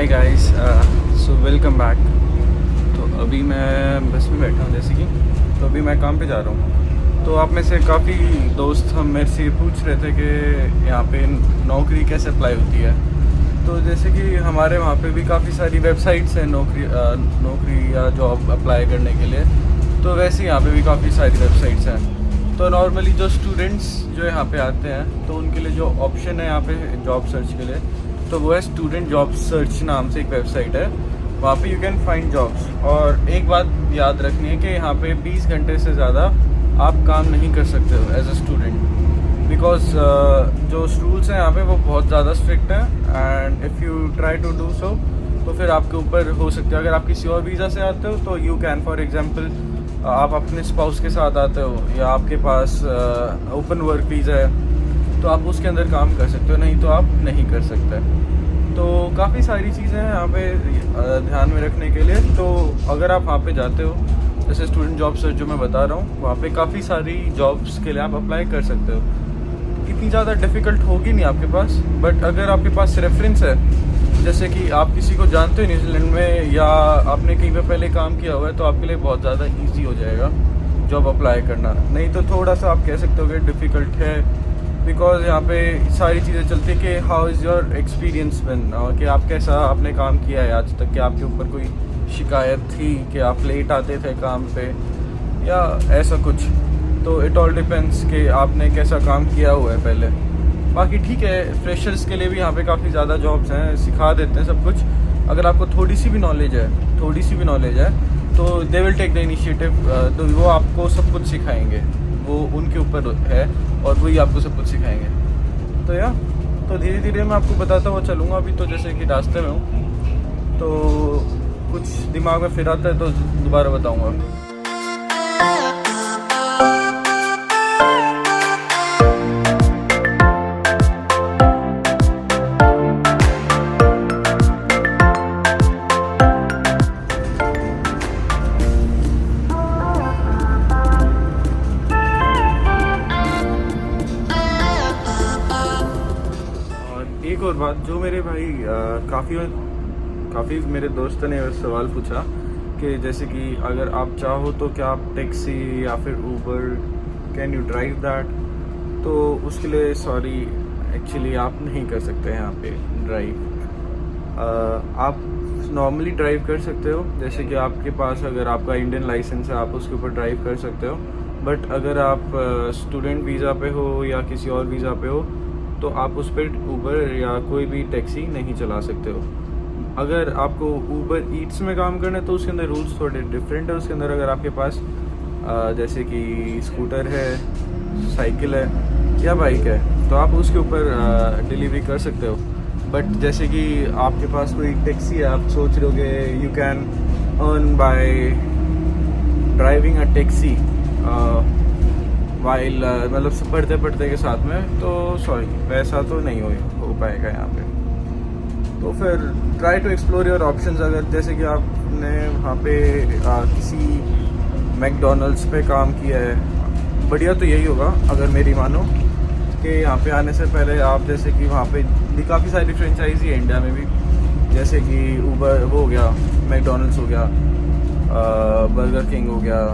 Guys, so welcome back. तो अभी मैं बस में बैठा हूँ जैसे कि, तो अभी मैं काम पे जा रहा हूँ। तो आप में से काफ़ी दोस्त हम मेरे से पूछ रहे थे कि यहाँ पे नौकरी कैसे अप्लाई होती है। तो जैसे कि हमारे वहाँ पे भी काफ़ी सारी वेबसाइट्स हैं नौकरी या जॉब अप्लाई करने के लिए। तो वैसे यहाँ पे भी काफ़ी सारी वेबसाइट्स हैं। तो नॉर्मली जो स्टूडेंट्स जो यहाँ पे आते हैं तो उनके लिए जो ऑप्शन है यहाँ पे जॉब सर्च के लिए, तो वो है स्टूडेंट जॉब सर्च नाम से एक वेबसाइट है। वहाँ पे यू कैन फाइंड जॉब्स। और एक बात याद रखनी है कि यहाँ पे 20 घंटे से ज़्यादा आप काम नहीं कर सकते हो एज अ स्टूडेंट, बिकॉज जो रूल्स हैं यहाँ पे वो बहुत ज़्यादा स्ट्रिक्ट हैं। And if you try to do so तो फिर आपके ऊपर हो सकता है, अगर आप किसी और वीज़ा से आते हो तो यू कैन, फॉर एग्जांपल आप अपने स्पाउस के साथ आते हो या आपके पास ओपन वर्क वीज़ा है तो आप उसके अंदर काम कर सकते हो, नहीं तो आप नहीं कर सकते। तो काफ़ी सारी चीज़ें हैं यहाँ पे ध्यान में रखने के लिए। तो अगर आप वहाँ पे जाते हो, जैसे स्टूडेंट जॉब सर्च जो मैं बता रहा हूँ, वहाँ पे काफ़ी सारी जॉब्स के लिए आप अप्लाई कर सकते हो। इतनी ज़्यादा डिफ़िकल्ट होगी नहीं आपके पास, बट अगर आपके पास रेफरेंस है, जैसे कि आप किसी को जानते हो न्यूजीलैंड में या आपने कहीं पे पहले काम किया हुआ है, तो आपके लिए बहुत ज़्यादा ईजी हो जाएगा जॉब अप्लाई करना। नहीं तो थोड़ा सा आप कह सकते हो कि डिफ़िकल्ट है, बिकॉज यहाँ पे सारी चीज़ें चलती है कि हाउ इज़ योर एक्सपीरियंस बिन, कि आप कैसा आपने काम किया है आज तक, कि आपके ऊपर कोई शिकायत थी कि आप लेट आते थे काम पे या ऐसा कुछ। तो इट ऑल डिपेंड्स कि आपने कैसा काम किया हुआ है पहले। बाकी ठीक है, फ्रेशर्स के लिए भी यहाँ पे काफ़ी ज़्यादा जॉब्स हैं, सिखा देते हैं सब कुछ। अगर आपको थोड़ी सी भी नॉलेज है तो they will take the initiative, तो वो आपको सब कुछ सिखाएंगे। वो उनके ऊपर है और वही आपको सब कुछ सिखाएंगे। तो धीरे धीरे मैं आपको बताता हुआ चलूँगा। अभी तो जैसे कि रास्ते में हूँ, तो कुछ दिमाग में फिर आता है तो दोबारा बताऊँगा। एक और बात जो मेरे भाई काफ़ी मेरे दोस्तों ने सवाल पूछा कि जैसे कि अगर आप चाहो तो क्या आप टैक्सी या फिर Uber, can you drive that. तो उसके लिए सॉरी, एक्चुअली आप नहीं कर सकते यहाँ पे ड्राइव। आप नॉर्मली ड्राइव कर सकते हो, जैसे कि आपके पास अगर आपका इंडियन लाइसेंस है आप उसके ऊपर ड्राइव कर सकते हो। बट अगर आप स्टूडेंट वीज़ा पे हो या किसी और वीज़ा पे हो तो आप उस पर ऊबर या कोई भी टैक्सी नहीं चला सकते हो। अगर आपको ऊबर ईट्स में काम करना है तो उसके अंदर रूल्स थोड़े डिफरेंट है। उसके अंदर अगर आपके पास जैसे कि स्कूटर है, साइकिल है या बाइक है तो आप उसके ऊपर डिलीवरी कर सकते हो। बट जैसे कि आपके पास कोई टैक्सी है, आप सोच रहे होगे you can earn by driving a taxi while, मतलब पढ़ते के साथ में, तो सॉरी वैसा तो नहीं हो पाएगा यहाँ पे। तो फिर try to explore your options. अगर जैसे कि आपने वहाँ पे किसी मैकडोनल्ड्स पे काम किया है, बढ़िया तो यही होगा अगर मेरी मानो कि यहाँ पे आने से पहले आप, जैसे कि वहाँ पे भी काफ़ी सारी फ्रेंचाइजी है इंडिया में भी, जैसे कि ऊबर वो हो गया, मैकडोनल्ड्स हो गया, बर्गर किंग हो गया,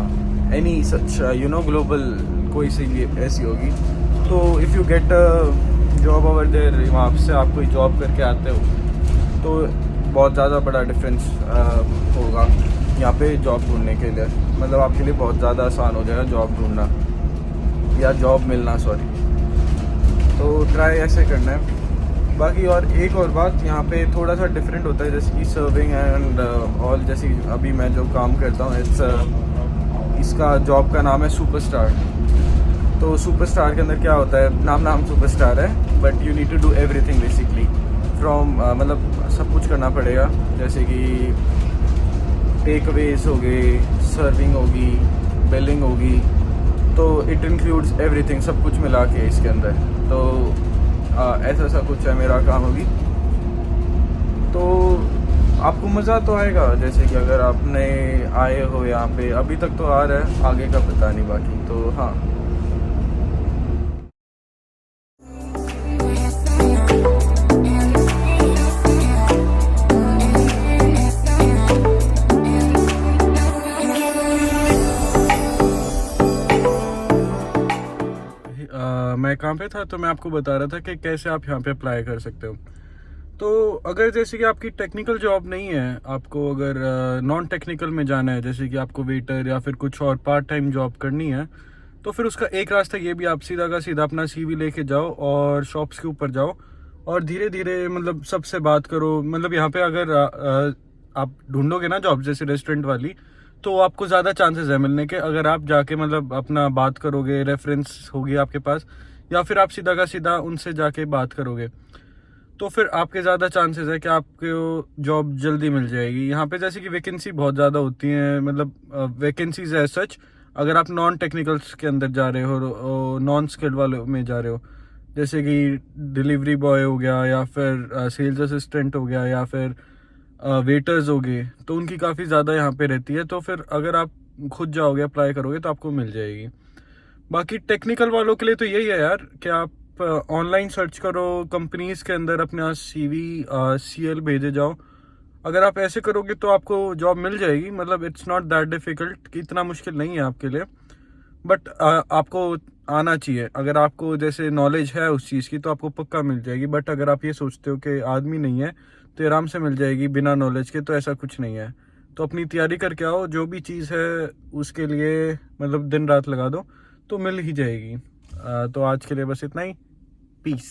एनी सच ग्लोबल कोई सी भी ऐसी होगी। तो if you get job over there, वहाँ से आप कोई जॉब करके आते हो तो बहुत ज़्यादा बड़ा डिफरेंस होगा यहाँ पे जॉब ढूंढने के लिए। मतलब आपके लिए बहुत ज़्यादा आसान हो जाएगा जॉब ढूंढना या जॉब मिलना, सॉरी। तो ट्राई ऐसे करना है। बाकी और एक और बात, यहाँ पे थोड़ा सा डिफरेंट होता है, जैसे कि सर्विंग एंड ऑल। जैसे अभी मैं जो काम करता हूँ इसका जॉब का नाम है सुपरस्टार। तो सुपरस्टार के अंदर क्या होता है, नाम सुपरस्टार है, but you need to do everything basically from, मतलब सब कुछ करना पड़ेगा। जैसे कि टेक अवेज हो गए, सर्विंग होगी, बिलिंग होगी, तो इट इंक्लूड्स एवरीथिंग, सब कुछ मिला के इसके अंदर। तो ऐसा सा कुछ है मेरा काम अभी। तो आपको मज़ा तो आएगा, जैसे कि अगर आपने आए हो यहाँ पे, अभी तक तो आ रहा है, आगे का पता नहीं बाकी। तो हाँ, मैं कहाँ पे था, तो मैं आपको बता रहा था कि कैसे आप यहाँ पे अप्लाई कर सकते हो। तो अगर जैसे कि आपकी टेक्निकल जॉब नहीं है, आपको अगर नॉन टेक्निकल में जाना है, जैसे कि आपको वेटर या फिर कुछ और पार्ट टाइम जॉब करनी है, तो फिर उसका एक रास्ता ये भी, आप सीधा का सीधा अपना CV लेके जाओ और शॉप्स के ऊपर जाओ और धीरे धीरे मतलब सबसे बात करो। मतलब यहाँ पे अगर आप ढूंढोगे ना जॉब जैसे रेस्टोरेंट वाली, तो आपको ज़्यादा चांसेस है मिलने के, अगर आप जाके मतलब अपना बात करोगे, रेफरेंस होगी आपके पास, या फिर आप सीधा का सीधा उनसे जाके बात करोगे, तो फिर आपके ज़्यादा चांसेस है कि आपको जॉब जल्दी मिल जाएगी। यहाँ पे जैसे कि वैकेंसी बहुत ज़्यादा होती हैं, मतलब वैकेंसीज एज सच, अगर आप नॉन टेक्निकल्स के अंदर जा रहे हो, नॉन स्किल्ड वाले में जा रहे हो, जैसे कि डिलीवरी बॉय हो गया, या फिर सेल्स असिस्टेंट हो गया, या फिर वेटर्स हो गए, तो उनकी काफ़ी ज़्यादा यहाँ पे रहती है। तो फिर अगर आप खुद जाओगे, अप्लाई करोगे, तो आपको मिल जाएगी। बाकी टेक्निकल वालों के लिए तो यही है यार कि आप ऑनलाइन सर्च करो, कंपनीज के अंदर अपना CV CL भेजे जाओ। अगर आप ऐसे करोगे तो आपको जॉब मिल जाएगी। मतलब इट्स नॉट दैट डिफिकल्ट, कि इतना मुश्किल नहीं है आपके लिए, बट आपको आना चाहिए। अगर आपको जैसे नॉलेज है उस चीज़ की, तो आपको पक्का मिल जाएगी। बट अगर आप ये सोचते हो कि आदमी नहीं है तो आराम से मिल जाएगी बिना नॉलेज के, तो ऐसा कुछ नहीं है। तो अपनी तैयारी करके आओ, जो भी चीज़ है उसके लिए मतलब दिन रात लगा दो, तो मिल ही जाएगी। तो आज के लिए बस इतना ही। पीस।